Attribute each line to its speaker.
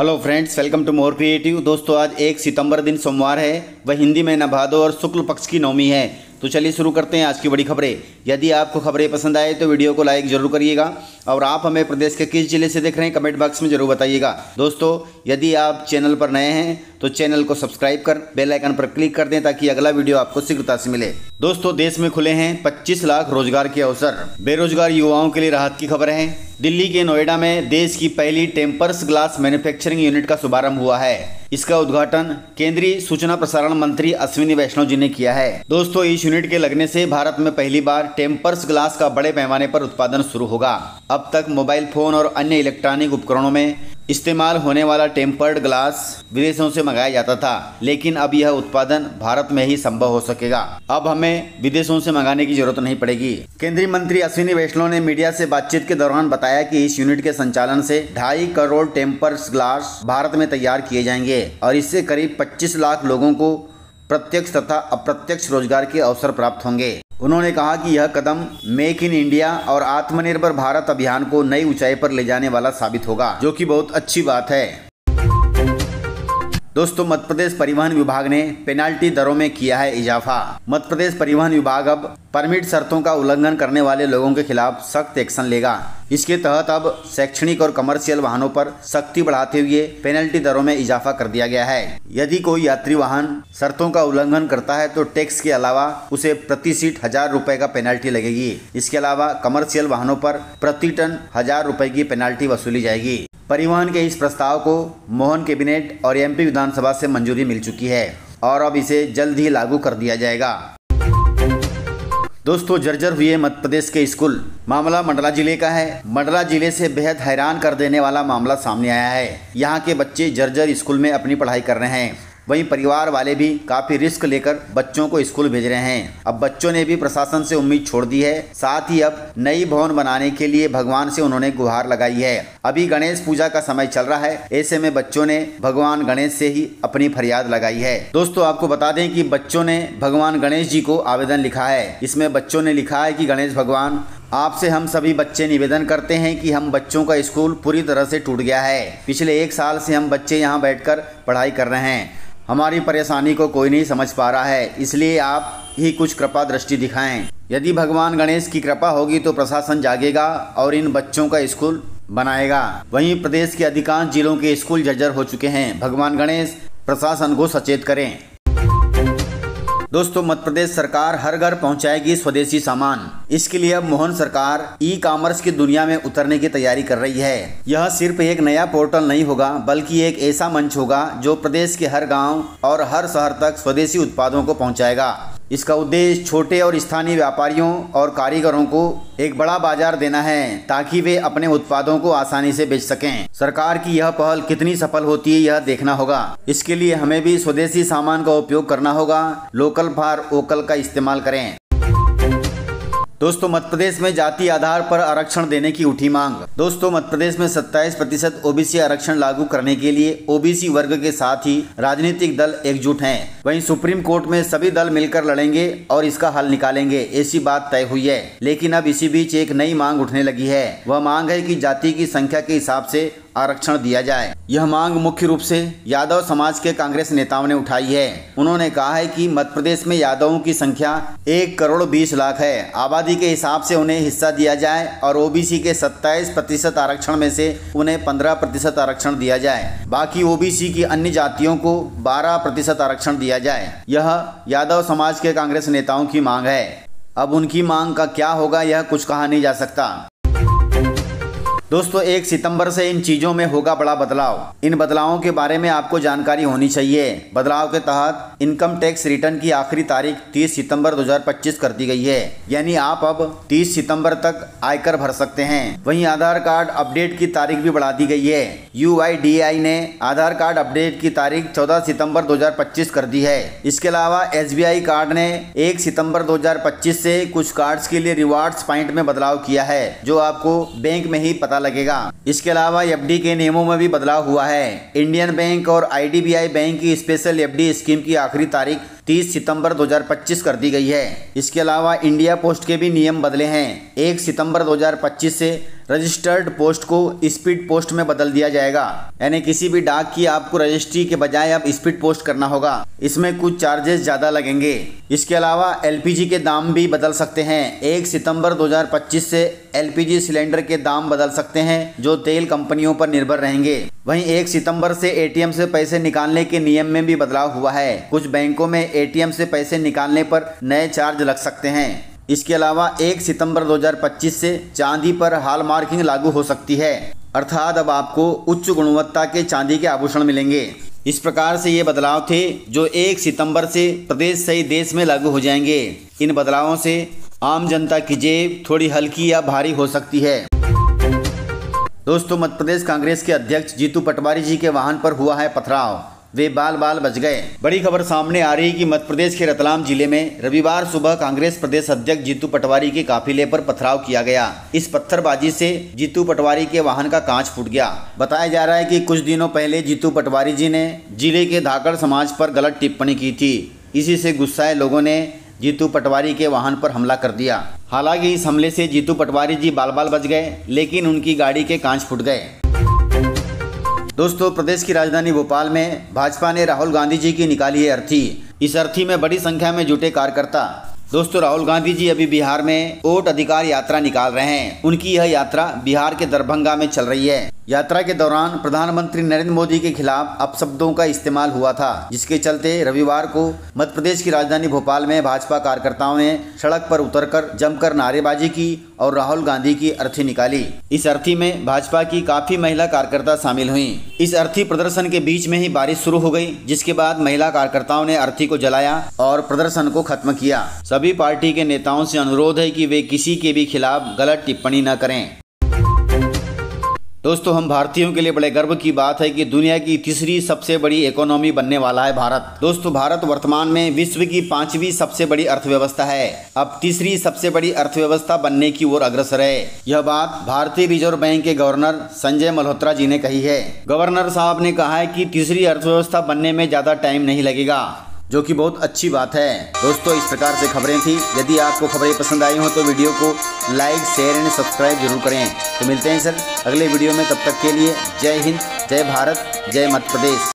Speaker 1: Hello friends, welcome to more creative. दोस्तों, आज 1 सितंबर दिन सोमवार है, वह हिंदी महीना भादो और शुक्ल पक्ष की नवमी है। तो चलिए शुरू करते हैं आज की बड़ी खबरें। यदि आपको खबरें पसंद आए तो वीडियो को लाइक जरूर करिएगा और आप हमें प्रदेश के किस जिले से देख रहे हैं कमेंट बॉक्स में जरूर बताइएगा। दोस्तों, यदि आप चैनल पर नए हैं तो चैनल को सब्सक्राइब कर बेल आइकन पर क्लिक कर दें ताकि अगला वीडियो आपको शीघ्रता से मिले। दोस्तों, देश में खुले हैं 25 लाख रोजगार के अवसर। बेरोजगार युवाओं के लिए राहत की खबर है। दिल्ली के नोएडा में देश की पहली टेम्पर्स ग्लास मैन्युफैक्चरिंग यूनिट का शुभारंभ हुआ है। इसका उद्घाटन केंद्रीय सूचना प्रसारण मंत्री अश्विनी वैष्णव जी ने किया है। दोस्तों, इस यूनिट के लगने से भारत में पहली बार टेम्पर्स ग्लास का बड़े पैमाने पर उत्पादन शुरू होगा। अब तक मोबाइल फोन और अन्य इलेक्ट्रॉनिक उपकरणों में इस्तेमाल होने वाला टेम्पर्ड ग्लास विदेशों से मंगाया जाता था, लेकिन अब यह उत्पादन भारत में ही संभव हो सकेगा। अब हमें विदेशों से मंगाने की जरूरत नहीं पड़ेगी। केंद्रीय मंत्री अश्विनी वैष्णव ने मीडिया से बातचीत के दौरान बताया कि इस यूनिट के संचालन से 2.5 करोड़ टेम्पर्स ग्लास भारत में तैयार किए जाएंगे और इससे करीब 25 लाख लोगों को प्रत्यक्ष तथा अप्रत्यक्ष रोजगार के अवसर प्राप्त होंगे। उन्होंने कहा कि यह कदम मेक इन इंडिया और आत्मनिर्भर भारत अभियान को नई ऊंचाई पर ले जाने वाला साबित होगा, जो कि बहुत अच्छी बात है। दोस्तों, मध्य प्रदेश परिवहन विभाग ने पेनाल्टी दरों में किया है इजाफा। मध्य प्रदेश परिवहन विभाग अब परमिट शर्तों का उल्लंघन करने वाले लोगों के खिलाफ सख्त एक्शन लेगा। इसके तहत अब शैक्षणिक और कमर्शियल वाहनों पर सख्ती बढ़ाते हुए पेनल्टी दरों में इजाफा कर दिया गया है। यदि कोई यात्री वाहन शर्तों का उल्लंघन करता है तो टैक्स के अलावा उसे प्रति सीट 1000 रुपए का पेनल्टी लगेगी। इसके अलावा कमर्शियल वाहनों पर प्रति टन 1000 रुपए की पेनल्टी वसूली जाएगी। परिवहन के इस प्रस्ताव को मोहन कैबिनेट और एमपी विधानसभा से मंजूरी मिल चुकी है और अब इसे जल्द ही लागू कर दिया जाएगा। दोस्तों, जर्जर हुए मध्य प्रदेश के स्कूल। मामला मंडला जिले का है। मंडला जिले से बेहद हैरान कर देने वाला मामला सामने आया है। यहाँ के बच्चे जर्जर स्कूल में अपनी पढ़ाई कर रहे हैं। वहीं परिवार वाले भी काफी रिस्क लेकर बच्चों को स्कूल भेज रहे हैं। अब बच्चों ने भी प्रशासन से उम्मीद छोड़ दी है। साथ ही अब नई भवन बनाने के लिए भगवान से उन्होंने गुहार लगाई है। अभी गणेश पूजा का समय चल रहा है, ऐसे में बच्चों ने भगवान गणेश से ही अपनी फरियाद लगाई है। दोस्तों, आपको बता दें कि बच्चों ने भगवान गणेश जी को आवेदन लिखा है। इसमें बच्चों ने लिखा है कि गणेश भगवान, आपसे हम सभी बच्चे निवेदन करते हैं कि हम बच्चों का स्कूल पूरी तरह से टूट गया है। पिछले 1 साल से हम बच्चे यहाँ बैठकर पढ़ाई कर रहे हैं। हमारी परेशानी को कोई नहीं समझ पा रहा है, इसलिए आप ही कुछ कृपा दृष्टि दिखाएं। यदि भगवान गणेश की कृपा होगी तो प्रशासन जागेगा और इन बच्चों का स्कूल बनाएगा। वहीं प्रदेश के अधिकांश जिलों के स्कूल जर्जर हो चुके हैं। भगवान गणेश प्रशासन को सचेत करें। दोस्तों, मध्य प्रदेश सरकार हर घर पहुंचाएगी स्वदेशी सामान। इसके लिए अब मोहन सरकार ई कॉमर्स की दुनिया में उतरने की तैयारी कर रही है। यह सिर्फ एक नया पोर्टल नहीं होगा, बल्कि एक ऐसा मंच होगा जो प्रदेश के हर गांव और हर शहर तक स्वदेशी उत्पादों को पहुंचाएगा। इसका उद्देश्य छोटे और स्थानीय व्यापारियों और कारीगरों को एक बड़ा बाजार देना है ताकि वे अपने उत्पादों को आसानी से बेच सकें। सरकार की यह पहल कितनी सफल होती है यह देखना होगा। इसके लिए हमें भी स्वदेशी सामान का उपयोग करना होगा। लोकल फॉर वोकल का इस्तेमाल करें। दोस्तों, मध्य प्रदेश में जाति आधार पर आरक्षण देने की उठी मांग। दोस्तों, मध्य प्रदेश में 27% ओबीसी आरक्षण लागू करने के लिए ओबीसी वर्ग के साथ ही राजनीतिक दल एकजुट हैं। वहीं सुप्रीम कोर्ट में सभी दल मिलकर लड़ेंगे और इसका हल निकालेंगे, ऐसी बात तय हुई है। लेकिन अब इसी बीच एक नई मांग उठने लगी है। वह मांग है कि जाति की संख्या के हिसाब से आरक्षण दिया जाए। यह मांग मुख्य रूप से यादव समाज के कांग्रेस नेताओं ने उठाई है। उन्होंने कहा है कि मध्य प्रदेश में यादवों की संख्या 1 करोड़ 20 लाख है। आबादी के हिसाब से उन्हें हिस्सा दिया जाए और ओबीसी के 27% आरक्षण में से उन्हें 15% आरक्षण दिया जाए। बाकी ओबीसी की अन्य जातियों को 12% आरक्षण दिया जाए। यह यादव समाज के कांग्रेस नेताओं की मांग है। अब उनकी मांग का क्या होगा यह कुछ कहा नहीं जा सकता। दोस्तों, 1 सितंबर से इन चीज़ों में होगा बड़ा बदलाव। इन बदलावों के बारे में आपको जानकारी होनी चाहिए। बदलाव के तहत इनकम टैक्स रिटर्न की आखिरी तारीख 30 सितंबर 2025 कर दी गई है। यानी आप अब 30 सितंबर तक आयकर भर सकते हैं। वहीं आधार कार्ड अपडेट की तारीख भी बढ़ा दी गई है। UIDAI ने आधार कार्ड अपडेट की तारीख 14 सितंबर 2025 कर दी है। इसके अलावा SBI कार्ड ने 1 सितंबर 2025 से कुछ कार्ड्स के लिए रिवार्ड्स पॉइंट में बदलाव किया है, जो आपको बैंक में ही पता लगेगा। इसके अलावा एफडी के नियमों में भी बदलाव हुआ है। इंडियन बैंक और IDBI बैंक की स्पेशल एफडी स्कीम की आखिरी तारीख 30 सितंबर 2025 कर दी गई है। इसके अलावा इंडिया पोस्ट के भी नियम बदले हैं। 1 सितंबर 2025 से रजिस्टर्ड पोस्ट को स्पीड पोस्ट में बदल दिया जाएगा, यानी किसी भी डाक की आपको रजिस्ट्री के बजाय अब स्पीड पोस्ट करना होगा। इसमें कुछ चार्जेस ज़्यादा लगेंगे। इसके अलावा एलपीजी के दाम भी बदल सकते हैं। 1 सितंबर 2025 से एलपीजी सिलेंडर के दाम बदल सकते हैं, जो तेल कंपनियों पर निर्भर रहेंगे। वहीं 1 सितंबर से एटीएम से पैसे निकालने के नियम में भी बदलाव हुआ है। कुछ बैंकों में एटीएम से पैसे निकालने पर नए चार्ज लग सकते हैं। इसके अलावा 1 सितंबर 2025 से चांदी पर हॉलमार्किंग लागू हो सकती है, अर्थात अब आपको उच्च गुणवत्ता के चांदी के आभूषण मिलेंगे। इस प्रकार से ये बदलाव थे जो 1 सितंबर से प्रदेश सहित देश में लागू हो जाएंगे। इन बदलावों से आम जनता की जेब थोड़ी हल्की या भारी हो सकती है। दोस्तों, मध्य प्रदेश कांग्रेस के अध्यक्ष जीतू पटवारी जी के वाहन पर हुआ है पथराव, वे बाल बाल बच गए। बड़ी खबर सामने आ रही कि मध्य प्रदेश के रतलाम जिले में रविवार सुबह कांग्रेस प्रदेश अध्यक्ष जीतू पटवारी के काफिले पर पथराव किया गया। इस पत्थरबाजी से जीतू पटवारी के वाहन का कांच फूट गया। बताया जा रहा है कि कुछ दिनों पहले जीतू पटवारी जी ने जिले के धाकड़ समाज पर गलत टिप्पणी की थी। इसी से गुस्साए लोगों ने जीतू पटवारी के वाहन पर हमला कर दिया। हालांकि इस हमले से जीतू पटवारी जी बाल बाल बच गए, लेकिन उनकी गाड़ी के कांच फूट गए। दोस्तों, प्रदेश की राजधानी भोपाल में भाजपा ने राहुल गांधी जी की निकाली है अर्थी। इस अर्थी में बड़ी संख्या में जुटे कार्यकर्ता। दोस्तों, राहुल गांधी जी अभी बिहार में वोट अधिकार यात्रा निकाल रहे हैं। उनकी यह यात्रा बिहार के दरभंगा में चल रही है। यात्रा के दौरान प्रधानमंत्री नरेंद्र मोदी के खिलाफ अपशब्दों का इस्तेमाल हुआ था, जिसके चलते रविवार को मध्य प्रदेश की राजधानी भोपाल में भाजपा कार्यकर्ताओं ने सड़क पर उतरकर जमकर नारेबाजी की और राहुल गांधी की अर्थी निकाली। इस अर्थी में भाजपा की काफी महिला कार्यकर्ता शामिल हुई। इस अर्थी प्रदर्शन के बीच में ही बारिश शुरू हो गई, जिसके बाद महिला कार्यकर्ताओं ने अर्थी को जलाया और प्रदर्शन को खत्म किया। सभी पार्टी के नेताओं से अनुरोध है कि वे किसी के भी खिलाफ गलत टिप्पणी न करें। दोस्तों, हम भारतीयों के लिए बड़े गर्व की बात है कि दुनिया की तीसरी सबसे बड़ी इकोनॉमी बनने वाला है भारत। दोस्तों, भारत वर्तमान में विश्व की 5वीं सबसे बड़ी अर्थव्यवस्था है। अब तीसरी सबसे बड़ी अर्थव्यवस्था बनने की ओर अग्रसर है। यह बात भारतीय रिजर्व बैंक के गवर्नर संजय मल्होत्रा जी ने कही है। गवर्नर साहब ने कहा है कि तीसरी अर्थव्यवस्था बनने में ज्यादा टाइम नहीं लगेगा, जो कि बहुत अच्छी बात है। दोस्तों, इस प्रकार से खबरें थी। यदि आपको खबरें पसंद आई हो तो वीडियो को लाइक, शेयर एंड सब्सक्राइब जरूर करें। तो मिलते हैं सर अगले वीडियो में। तब तक के लिए जय हिंद, जय भारत, जय मध्य प्रदेश।